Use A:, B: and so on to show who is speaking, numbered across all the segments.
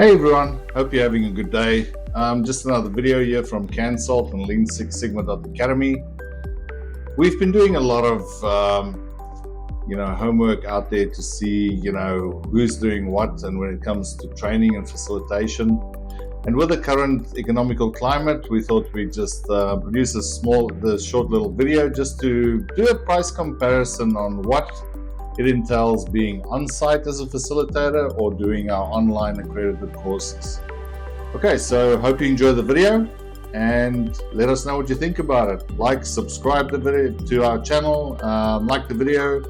A: Hey everyone, hope you're having a good day. Just another video here from Cansalt and Lean Six Sigma Academy. We've been doing a lot of homework out there to see who's doing what, and when it comes to training and facilitation. And with the current economical climate, we thought we'd just produce the short little video just to do a price comparison on what it entails being on-site as a facilitator or doing our online accredited courses. Okay, so hope you enjoy the video and let us know what you think about it. Like, subscribe to our channel, like the video,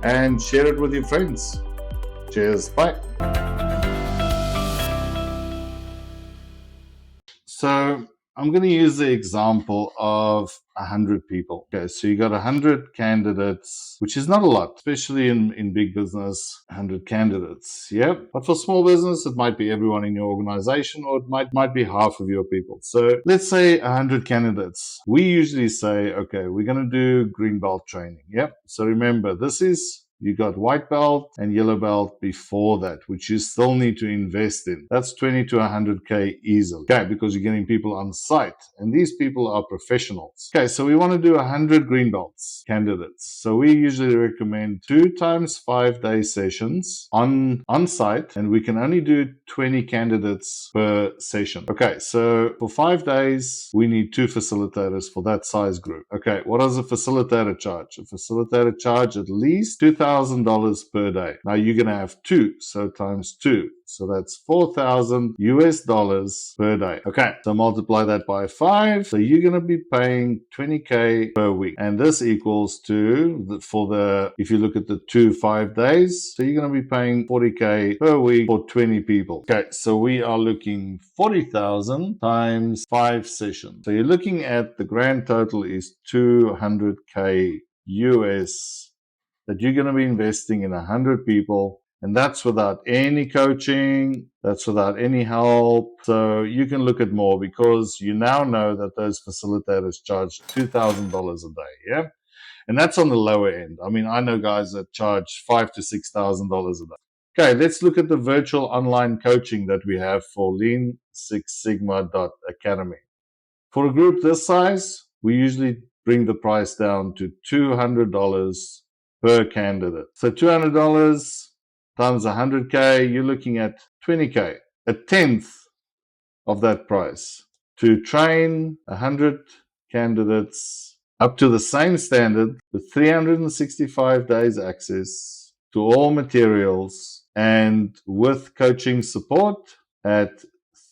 A: and share it with your friends. Cheers, bye. So I'm going to use the example of 100 people. Okay, so you got 100 candidates, which is not a lot, especially in big business, 100 candidates. Yep. But for small business, it might be everyone in your organization, or it might be half of your people. So let's say 100 candidates. We usually say, okay, we're going to do green belt training. Yep. So remember, you got white belt and yellow belt before that, which you still need to invest in. That's 20 to 100K easily. Okay, because you're getting people on site, and these people are professionals. Okay, so we want to do 100 green belts candidates. So we usually recommend 2 times 5-day sessions on site, and we can only do 20 candidates per session. Okay, so for 5 days, we need 2 facilitators for that size group. Okay, what does a facilitator charge? A facilitator charge at least $2,000 per day. Now you're going to have 2, so times 2. So that's $4,000 US per day. Okay, so multiply that by 5. So you're going to be paying 20K per week. And this equals to, if you look at the 2 5 days, so you're going to be paying 40K per week for 20 people. Okay, so we are looking 40,000 times 5 sessions. So you're looking at the grand total is 200K US that you're going to be investing in 100 people. And that's without any coaching. That's without any help. So you can look at more, because you now know that those facilitators charge $2,000 a day. Yeah. And that's on the lower end. I mean, I know guys that charge $5,000 to $6,000 a day. Okay, let's look at the virtual online coaching that we have for Lean Six Sigma Academy. For a group this size, we usually bring the price down to $200 per candidate. So $200 times 100K, you're looking at 20K, a tenth of that price, to train 100 candidates up to the same standard with 365 days access to all materials and with coaching support at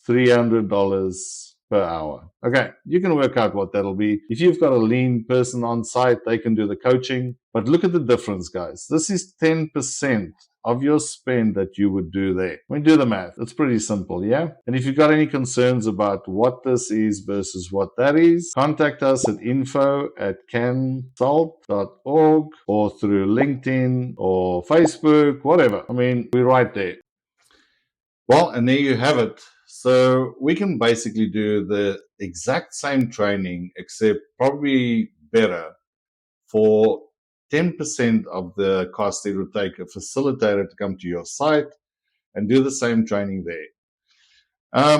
A: $300 per hour. Okay, you can work out what that'll be. If you've got a lean person on site, they can do the coaching. But look at the difference, guys. This is 10% of your spend that you would do there. When you do the math, it's pretty simple, yeah? And if you've got any concerns about what this is versus what that is, contact us at info@cansalt.org or through LinkedIn or Facebook, whatever. I mean, we're right there. Well, and there you have it. So we can basically do the exact same training, except probably better, for 10% of the cost it would take a facilitator to come to your site and do the same training there.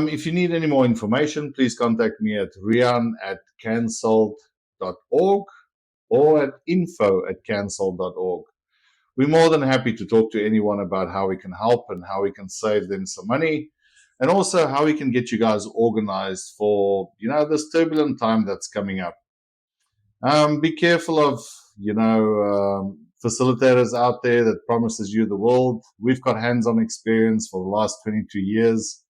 A: If you need any more information, please contact me at rian@cansalt.org or at info@cansalt.org. We're more than happy to talk to anyone about how we can help and how we can save them some money, and also how we can get you guys organized for, this turbulent time that's coming up. Be careful of, facilitators out there that promises you the world. We've got hands-on experience for the last 22 years,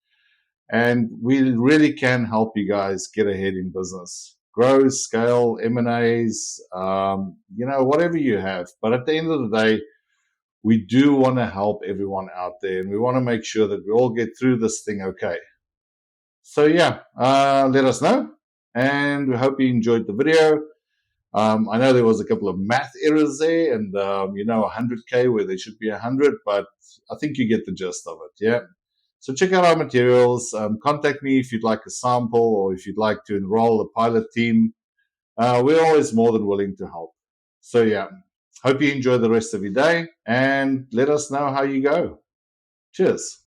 A: and we really can help you guys get ahead in business. Grow, scale, M&As, whatever you have. But at the end of the day, we do want to help everyone out there, and we want to make sure that we all get through this thing okay. So yeah, let us know, and we hope you enjoyed the video. I know there was a couple of math errors there, and 100K where there should be 100, but I think you get the gist of it. Yeah. So check out our materials. Contact me if you'd like a sample, or if you'd like to enroll a pilot team. We're always more than willing to help. So yeah, hope you enjoy the rest of your day, and let us know how you go. Cheers.